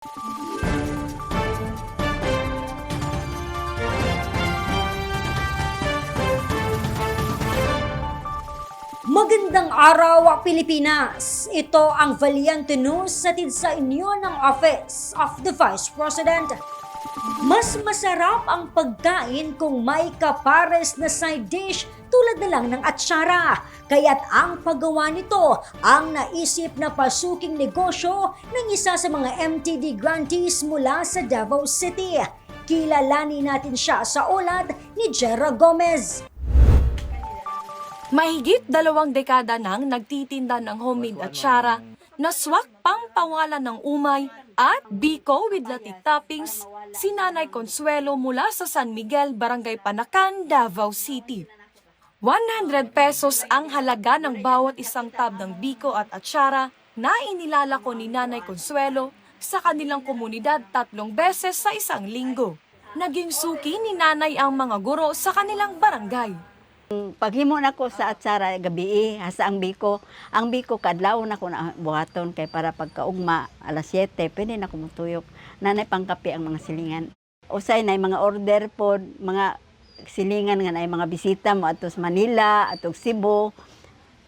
Magandang araw, Pilipinas! Ito ang Valiente News hatid sa inyo ng Office of the Vice President. Mas masarap ang pagkain kung may kapares na side dish tulad na lang ng atsara. Kaya't ang paggawa nito ang naisip na pasuking negosyo ng isa sa mga MTD grantees mula sa Davao City. Kilalanin natin siya sa ulat ni Jera Gomez. Mahigit 2 dekada nang nagtitinda ng homemade atsara na swak pang pawalan ng umay at biko with latik toppings, si Nanay Consuelo mula sa San Miguel, Barangay Panacan, Davao City. 100 pesos ang halaga ng bawat isang tab ng biko at atsara na inilalako ni Nanay Consuelo sa kanilang komunidad 3 beses sa isang linggo. Naging suki ni Nanay ang mga guro sa kanilang barangay. Paghimo na ko sa atsara gabi hasta ang biko kadlaw na ko na buhaton kay para pagkaugma alas 7 pwede na ko mutuyok nanay pangkape ang mga silingan usay nay mga order pod mga silingan nga nay mga bisita mo atos Manila atog Cebu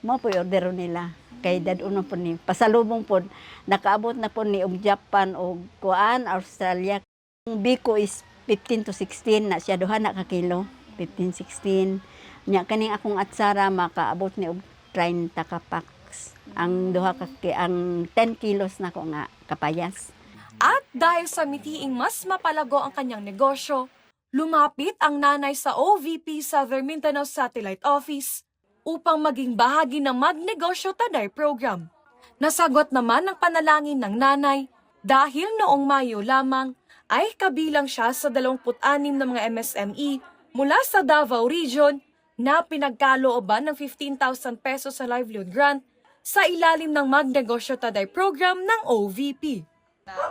mo po order nila kay daduno po ni pasalubong pod nakaabot na po ni og Japan og kuan Australia. Ang biko is 15 to 16 na siya duha na ka kilo 15-16 nya kaning akong atsara makaabot ni og 30 ka packs. Ang duha ka ang 10 kilos na ko nga kapayas. At dahil sa mitiing mas mapalago ang kanyang negosyo, lumapit ang nanay sa OVP Southern Mindanao Satellite Office upang maging bahagi ng Magnegosyo Taday program. Nasagot naman ang panalangin ng nanay dahil noong Mayo lamang ay kabilang siya sa 26 na mga MSME mula sa Davao Region na pinagkalooban ng 15,000 pesos sa livelihood grant sa ilalim ng Magnegosyo Taday program ng OVP.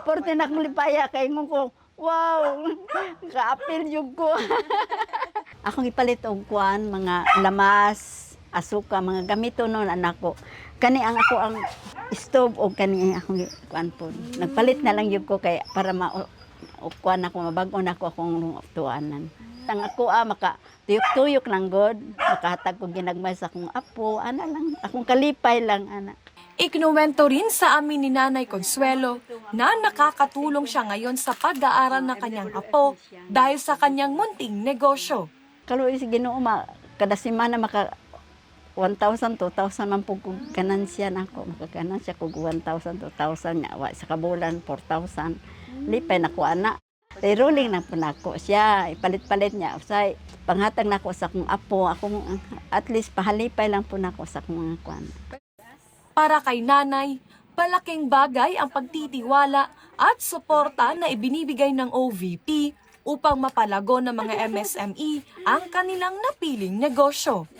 Porte na kong lipaya kay mo ko, wow, kaapil yung ko. Akong ipalit og kuan, mga lamas, asuka, mga gamito noon anak ko. Kani ang ako ang stove o kani akong kuan po. Nagpalit na lang yung ko kay para kuan ako, mabag-on ako akong tuanan. Tang ako maka tuyok-tuyok lang god, makahatag ko ginagmay sa akong apo, ana lang, akong kalipay lang ana. Ikinuwento rin sa amin ni Nanay Consuelo na nakakatulong siya ngayon sa pag-aaral ng kanyang apo dahil sa kanyang munting negosyo. Kaluoy si Ginoo kada semana maka 1,000, 2,000 man po kong ganansya na ako. Makaganansya ko 1,000, 2,000 nga, sa kabulan 4,000. Lipay na ko ana. Rolling na po na ako siya, ipalit-palit niya. Usay, panghatag na ako sa akong apo, at least pahalipay lang po na ako sa akong mga kwan. Para kay nanay, palaking bagay ang pagtitiwala at suporta na ibinibigay ng OVP upang mapalago ng mga MSME ang kanilang napiling negosyo.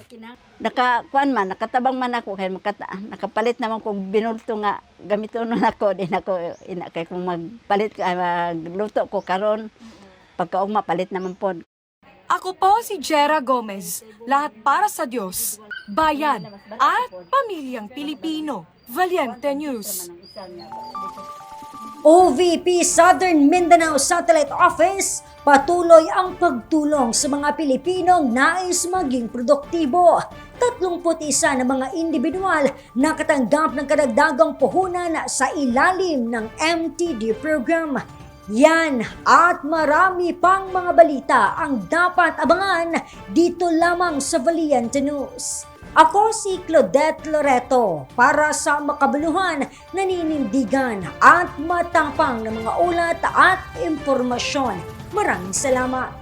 Nakatabang man ako kay nakapalit naman kung binulto nga gamito nun ako din ako kay kung magpalit magluto ko karon pagkaugma palit naman po. Ako po si Jera Gomez, lahat para sa Diyos, bayan at pamilyang Pilipino. Valiente News. OVP Southern Mindanao Satellite Office, patuloy ang pagtulong sa mga Pilipinong nais maging produktibo. 31 na mga individual na katanggap ng karagdagang puhunan sa ilalim ng MTD program. Yan at marami pang mga balita ang dapat abangan dito lamang sa Valiente News. Ako si Claudette Loreto para sa makabuluhan, naninindigan at matapang na mga ulat at impormasyon. Maraming salamat.